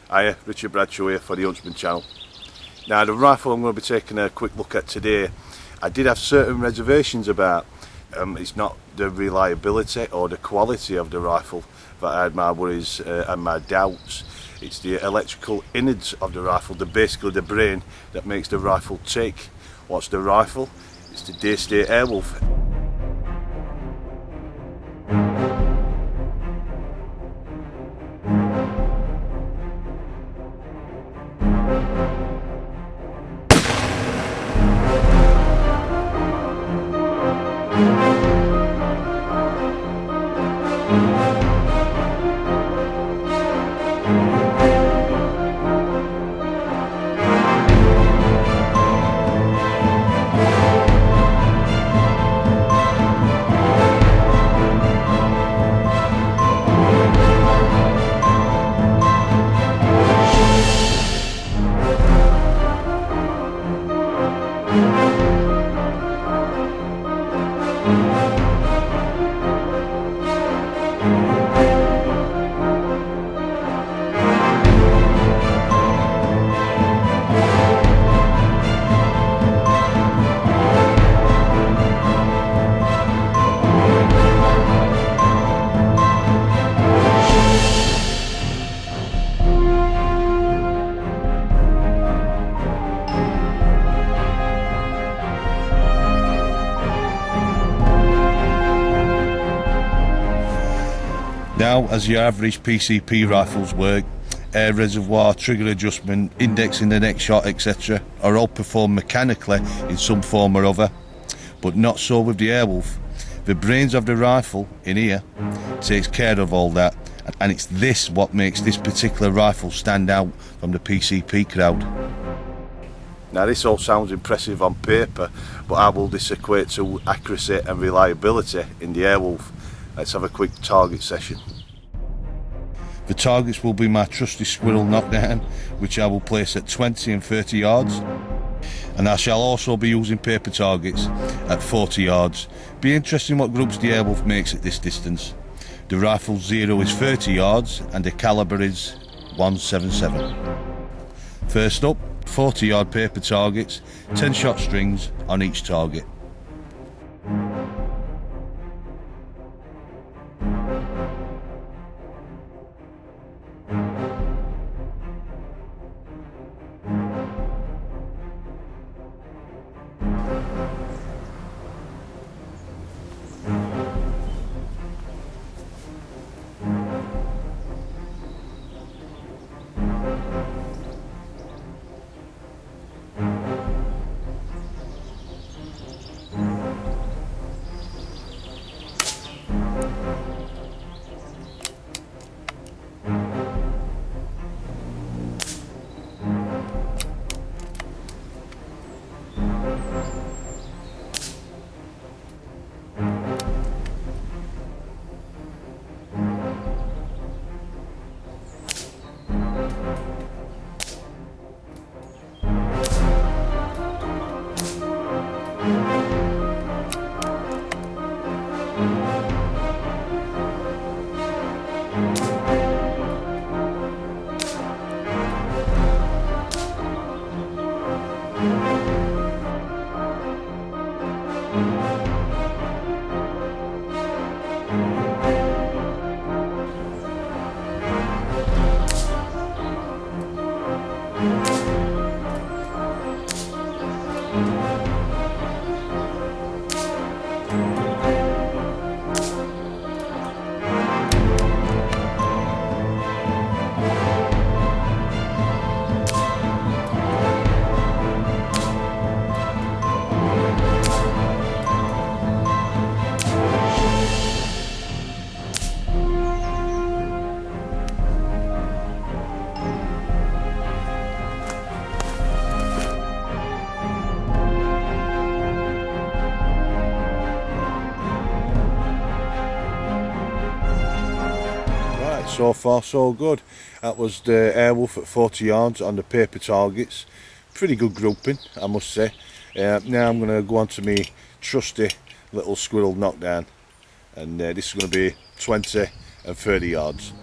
Hiya, Richard Bradshaw here for the Huntsman channel. Now the rifle I'm going to be taking a quick look at today, I did have certain reservations about. It's not the reliability or the quality of the rifle that I had my worries and my doubts. It's the electrical innards of the rifle, basically the brain that makes the rifle tick. What's the rifle? It's the Daystate Airwolf. Now, as your average PCP rifles work, air reservoir, trigger adjustment, indexing the next shot, etc. are all performed mechanically in some form or other, but not so with the Airwolf. The brains of the rifle, in here, takes care of all that, and it's this what makes this particular rifle stand out from the PCP crowd. Now this all sounds impressive on paper, but how will this equate to accuracy and reliability in the Airwolf? Let's have a quick target session. The targets will be my trusty squirrel knockdown, which I will place at 20 and 30 yards. And I shall also be using paper targets at 40 yards. Be interesting what groups the Airwolf makes at this distance. The rifle 0 is 30 yards and the calibre is 177. First up, 40 yard paper targets, 10 shot strings on each target. so far so good. That was the Airwolf at 40 yards on the paper targets. Pretty good grouping, I must say. Now I'm going to go on to my trusty little squirrel knockdown, and this is going to be 20 and 30 yards.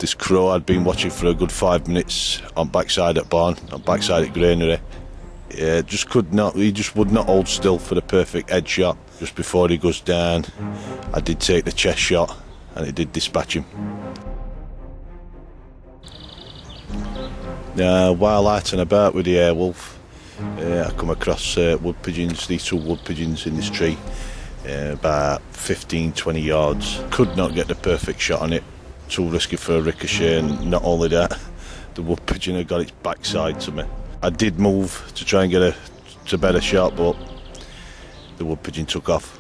This crow I'd been watching for a good 5 minutes on backside at barn, on backside at granary. Just could not, he just would not hold still for the perfect head shot. Just before he goes down, I did take the chest shot and it did dispatch him. Now, while out and about with the Airwolf, I come across wood pigeons, these two wood pigeons in this tree, about 15-20 yards. Could not get the perfect shot on it, too risky for a ricochet, and not only that, the wood pigeon had got its backside to me. I did move to try and get a better shot, but the wood pigeon took off.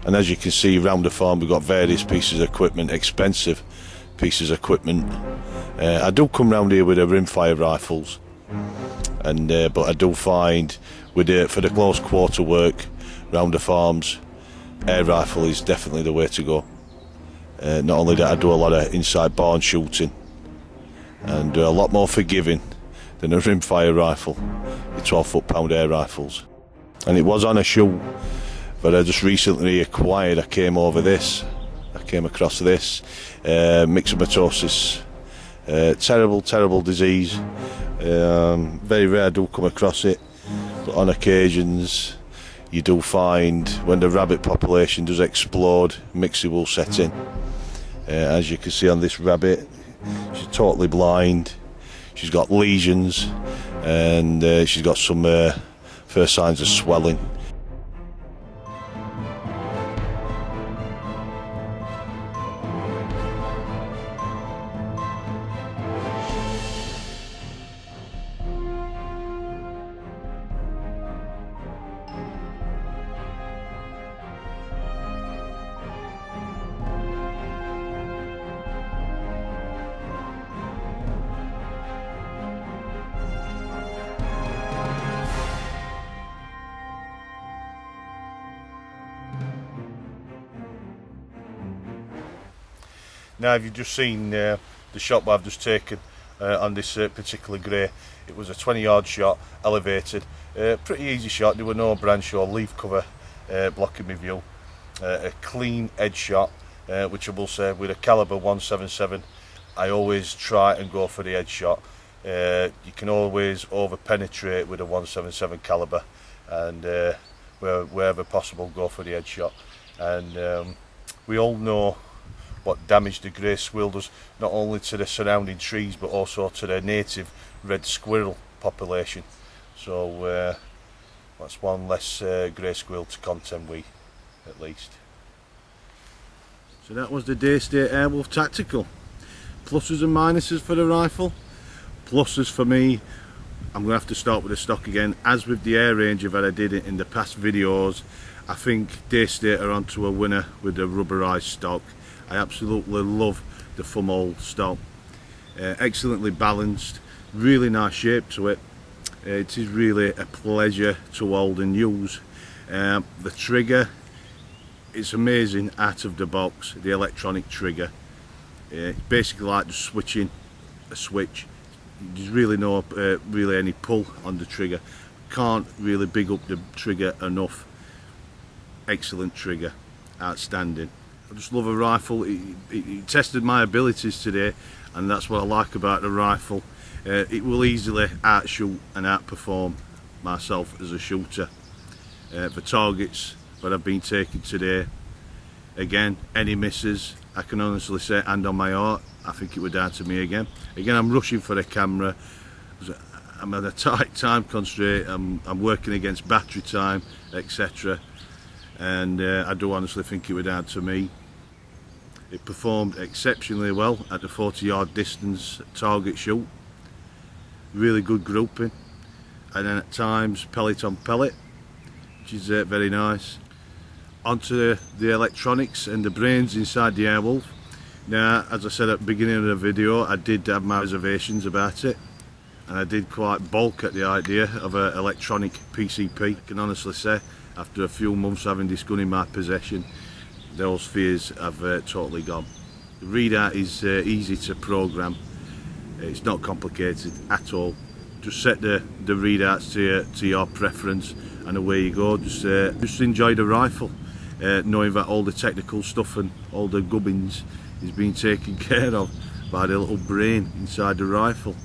And as you can see around the farm, we've got various pieces of equipment, expensive pieces of equipment. I do come round here with the rimfire rifles, and but I do find for the close quarter work round the farms, air rifle is definitely the way to go. Not only that, I do a lot of inside barn shooting, and a lot more forgiving than a rimfire rifle, the 12-foot-pound air rifles. And it was on a shoot that I just recently acquired. I came across this myxomatosis, terrible disease. Very rare I do come across it, but on occasions you do find when the rabbit population does explode, myxi will set in. As you can see on this rabbit, she's totally blind, she's got lesions, and she's got some first signs of swelling. Now, if you've just seen the shot that I've just taken on this particular grey, it was a 20-yard shot, elevated, pretty easy shot. There were no branch or leaf cover blocking my view. A clean edge shot, which I will say with a calibre 177, I always try and go for the edge shot. You can always over penetrate with a 177 calibre, and wherever possible, go for the edge shot. And we all know what damage the grey squirrel does, not only to the surrounding trees but also to the native red squirrel population. So that's one less grey squirrel to contend with, at least. So that was the Daystate Airwolf Tactical. Pluses and minuses for the rifle. Pluses for me, I'm going to have to start with the stock again. As with the Air Ranger that I did in the past videos, I think Daystate are onto a winner with the rubberized stock. I absolutely love the Fummel stock. Excellently balanced, really nice shape to it. It is really a pleasure to hold and use. The trigger, it's amazing out of the box, the electronic trigger. It's basically like just switching a switch. There's really no really any pull on the trigger. Can't really big up the trigger enough. Excellent trigger, outstanding. I just love a rifle. It tested my abilities today, and that's what I like about the rifle. It will easily outshoot and outperform myself as a shooter. For targets that I've been taking today, again, any misses, I can honestly say, and on my heart, I think it was down to me again. Again, I'm rushing for the camera. I'm at a tight time constraint. I'm working against battery time, etc. And I do honestly think it was down to me. It performed exceptionally well at the 40-yard distance target shoot. Really good grouping, and then at times pellet on pellet, which is very nice. Onto the electronics and the brains inside the Airwolf. Now, as I said at the beginning of the video, I did have my reservations about it, and I did quite balk at the idea of an electronic PCP. I can honestly say, after a few months having this gun in my possession, those fears have totally gone. The readout is easy to program. It's not complicated at all. Just set the readouts to your preference, and away you go. Just enjoy the rifle, knowing that all the technical stuff and all the gubbins is being taken care of by the little brain inside the rifle.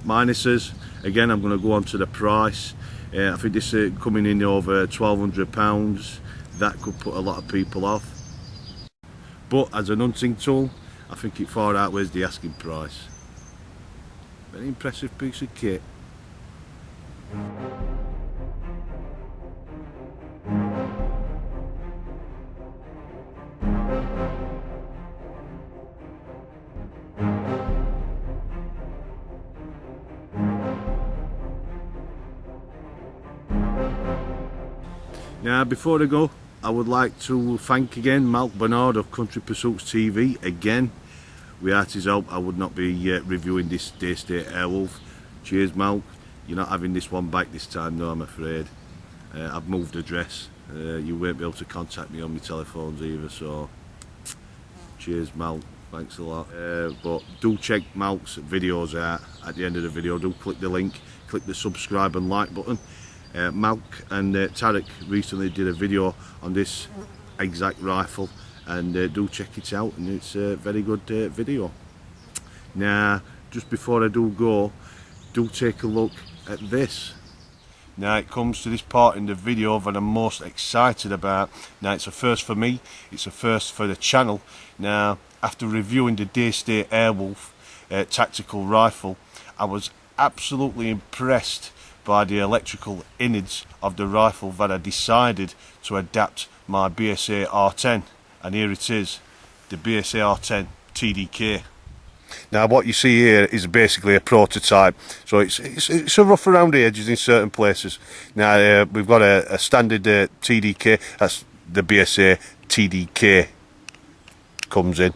Minuses, again, I'm going to go on to the price. I think this coming in over £1,200. That could put a lot of people off, but as an hunting tool, I think it far outweighs the asking price. Very impressive piece of kit. Now before I go, I would like to thank again Malk Bernard of Country Pursuits TV again. Without his help I would not be reviewing this Daystate Airwolf. Cheers Malk, you're not having this one back this time though, I'm afraid. I've moved address, you won't be able to contact me on my telephones either, so cheers Malk, thanks a lot. But do check Malk's videos out at the end of the video. Do click the link, click the subscribe and like button. Malk and Tarek recently did a video on this exact rifle, and do check it out, and it's a very good video. Now just before I do go, do take a look at this. Now it comes to this part in the video that I'm most excited about. Now it's a first for me, it's a first for the channel. Now after reviewing the Daystate Airwolf tactical rifle, I was absolutely impressed by the electrical innards of the rifle that I decided to adapt my BSA R10, and here it is, the BSA R10 TDK. Now what you see here is basically a prototype, so it's a rough around the edges in certain places. Now we've got a standard TDK, that's the BSA TDK comes in.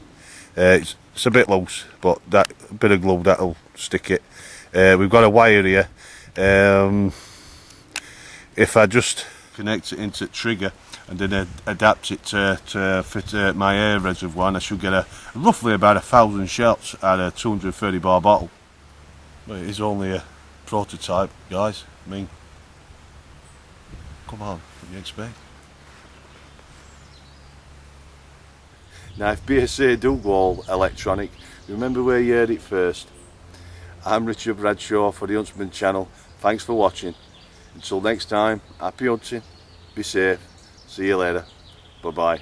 It's a bit loose, but that bit of glue that'll stick it. We've got a wire here. If I just connect it into the trigger and then adapt it to fit my air reservoir, and I should get roughly about 1,000 shots out of a 230 bar bottle. But it is only a prototype, guys. I mean, come on, what do you expect? Now if BSA do go all electronic, remember where you heard it first. I'm Richard Bradshaw for the Huntsman channel. Thanks for watching. Until next time, happy hunting, be safe, see you later, bye bye.